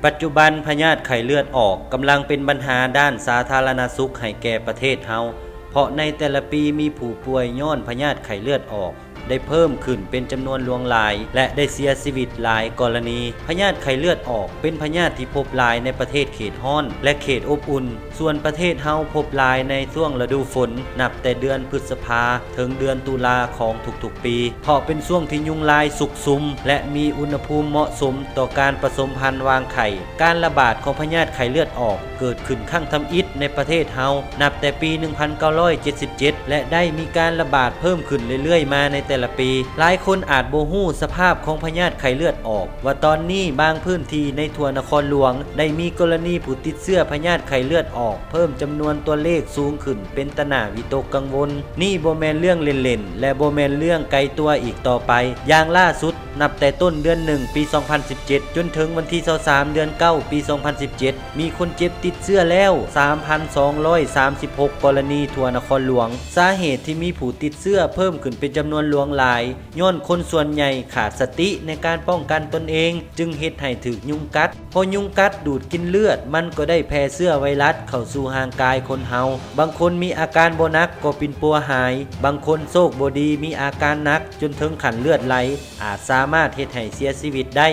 ปัจจุบันพยาธิไข้เลือดออกกำลังเป็นปัญหาด้านสาธารณสุขให้แก่ประเทศเฮาเพราะในแต่ละปีมีผู้ป่วยย้อนพยาธิไข้เลือดออกได้เพิ่มขึ้นเป็นจำนวนหลวงหลายและได้เสียชีวิตหลายกรณีพยาธิไข้เลือดออกเป็นพยาธิที่พบหลายในประเทศเขตร้อนและเขตอบอุ่นส่วนประเทศเฮาพบหลายในช่วงฤดูฝนนับแต่เดือนพฤษภาถึงเดือนตุลาของทุกๆปีเพราะเป็นช่วงที่ยุงลายสุกซุมและมีอุณหภูมิเหมาะสมต่อการผสมพันธุ์วางไข่การระบาดของพยาธิไข้เลือดออกเกิดขึ้นครั้งทำอิฐในประเทศเฮานับแต่ปี 1977 และได้มีการระบาดเพิ่มขึ้นเรื่อยๆมาในแต่ละปีหลายคนอาจบ่ฮู้สภาพของพยาธิไข้เลือดออกว่าตอนนี้บางพื้นที่ในทั่วนครหลวงได้มีกรณีผู้ติดเชื้อพยาธิไข้เลือดออกเพิ่มจำนวนตัวเลขสูงขึ้นเป็นตาน่าวิตกกังวลนี่บ่แม่นเรื่องเล่นๆและบ่แม่นเรื่องไกลตัวอีกต่อไปอย่างล่าสุดนับแต่ต้นเดือน1ปี 2017 จนถึงวันที่23เดือน9ปี 2017 มีคนเจ็บติดเชื้อแล้ว 3,236 กรณีทั่วนครหลวงสาเหตุที่มีผู้ติดเชื้อเพิ่มขึ้นเป็นจำนวนหลวงหลายย้อนคนส่วนใหญ่ขาดสติในการป้องกันตนเองจึงเฮ็ดให้ถูกยุงกัดพอยุงกัดดูดกินเลือดมันก็ได้แพร่เชื้อไวรัสเข้าสู่ร่างกายคนเฮาบางคนมีอาการบ่หนักก็ปิ่นปัวหายบางคนโชคบ่ดีมีอาการหนักจนถึงขั้นเลือดไหลอาจสามารถเฮ็ดให้เสียชีวิตได้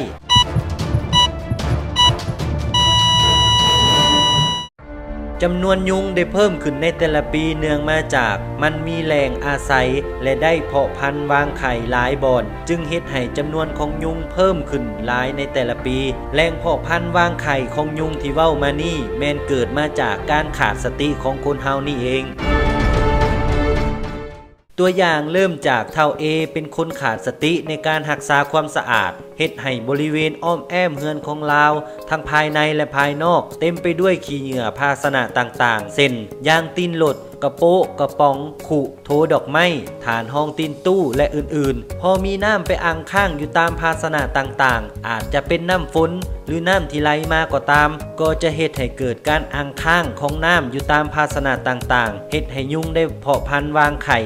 จำนวนยุงได้เพิ่มขึ้นในแต่ละปีเนื่องมาจากมันมีแหล่งอาศัยและได้เพาะพันธุ์วางไข่หลายบ่อนจึงเฮ็ดให้จำนวนของยุงเพิ่มขึ้นหลายในแต่ละปีแหล่งเพาะพันธุ์วางไข่ของยุงที่เว้ามานี่แม่นเกิดมาจากการขาดสติของคนเฮานี่เองตัวอย่างเริ่มจากเท่าเอเป็นคนขาดสติในการรักษาความสะอาดเฮ็ดให้บริเวณอ้อมแอมเฮือนของลาวทั้งภายในและภายนอกเต็มไปด้วยขี้เหงื่อภาชนะต่างๆเช่นยางตีนรถกระโปะกระป๋องขุโถดอกไม้ฐานห้องตีนตู้และอื่นๆพอมีน้ำไปอังข้างอยู่ตามภาชนะต่างๆอาจจะเป็นน้ำฝนหรือน้ำที่ไหลมาก็ตามก็จะเฮ็ดให้เกิดการอังข้างของน้ำอยู่ตามภาชนะต่างๆเฮ็ดให้ยุงได้เพาะพันธุ์วางไข่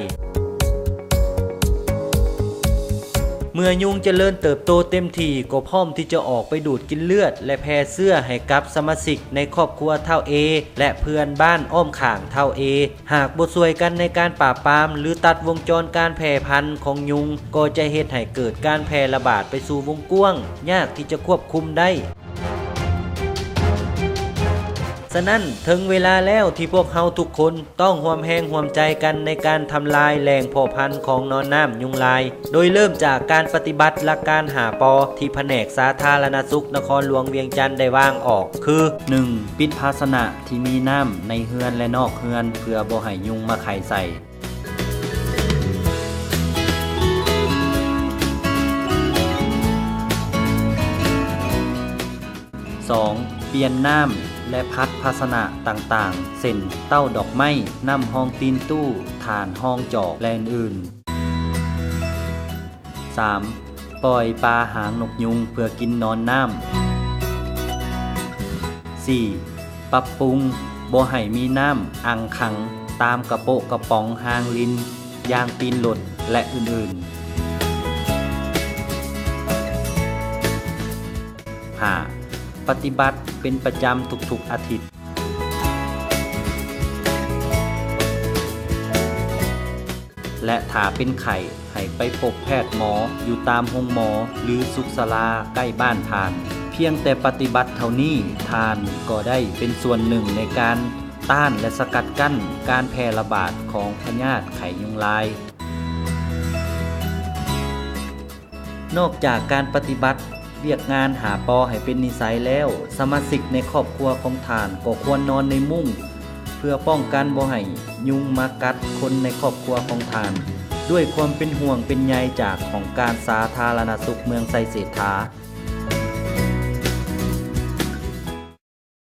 เมื่อยุงเจริญเติบโตเต็มที่ก็พร้อมที่จะออกไปดูดกินเลือดและแพร่เชื้อให้กับสมาชิกในครอบครัวเท่าเอและเพื่อนบ้านอ้อมข้างเท่าเอหากบ่ช่วยกันในการปราบปรามหรือตัดวงจรการแพร่พันธุ์ของยุงก็จะเฮ็ดให้เกิดการแพร่ระบาดไปสู่วงกว้างยากที่จะควบคุมได้ฉะนั้นถึงเวลาแล้วที่พวกเฮาทุกคนต้องร่วมแรงร่วมใจกันในการทำลายแหล่งเพาะพันธุ์ของนอนน้ำยุงลายโดยเริ่มจากการปฏิบัติหลักการหาปอที่แผนกสาธารณสุขนครหลวงเวียงจันทน์ได้วางออกคือ 1. ปิดภาชนะที่มีน้ำในเฮือนและนอกเฮือนเพื่อบ่ให้ยุงมาไข่ใส่ 2. เปลี่ยนน้ำและพัดภาชนะต่างๆเช่นเต้าดอกไม้น้ำห้องตีนตู้ฐานห้องจอกและอื่นๆ 3. ปล่อยปลาหางนกยุงเพื่อกินนอนน้ำ 4. ปรับปรุงบ่ให้มีน้ำอังขังตามกระโปะกระป๋องหางลิ้นยางตีนรถและอื่นๆ 5. ปฏิบัติเป็นประจำทุกๆอาทิตย์และถ้าเป็นไข้ให้ไปพบแพทย์หมออยู่ตามโรงหมอหรือสุขศาลาใกล้บ้านทานเพียงแต่ปฏิบัติเท่านี้ทานก็ได้เป็นส่วนหนึ่งในการต้านและสกัดกั้นการแพร่ระบาดของพยาธิไข้ยุงลายนอกจากการปฏิบัติเวียกงานหาปอให้เป็นนิสัยแล้วสมาชิกในครอบครัวของท่านก็ควรนอนในมุ้งเพื่อป้องกันบ่ให้ยุงมากัดคนในครอบครัวของท่านด้วยความเป็นห่วงเป็นใยจากของการสาธารณสุขเมืองไซเศรษฐา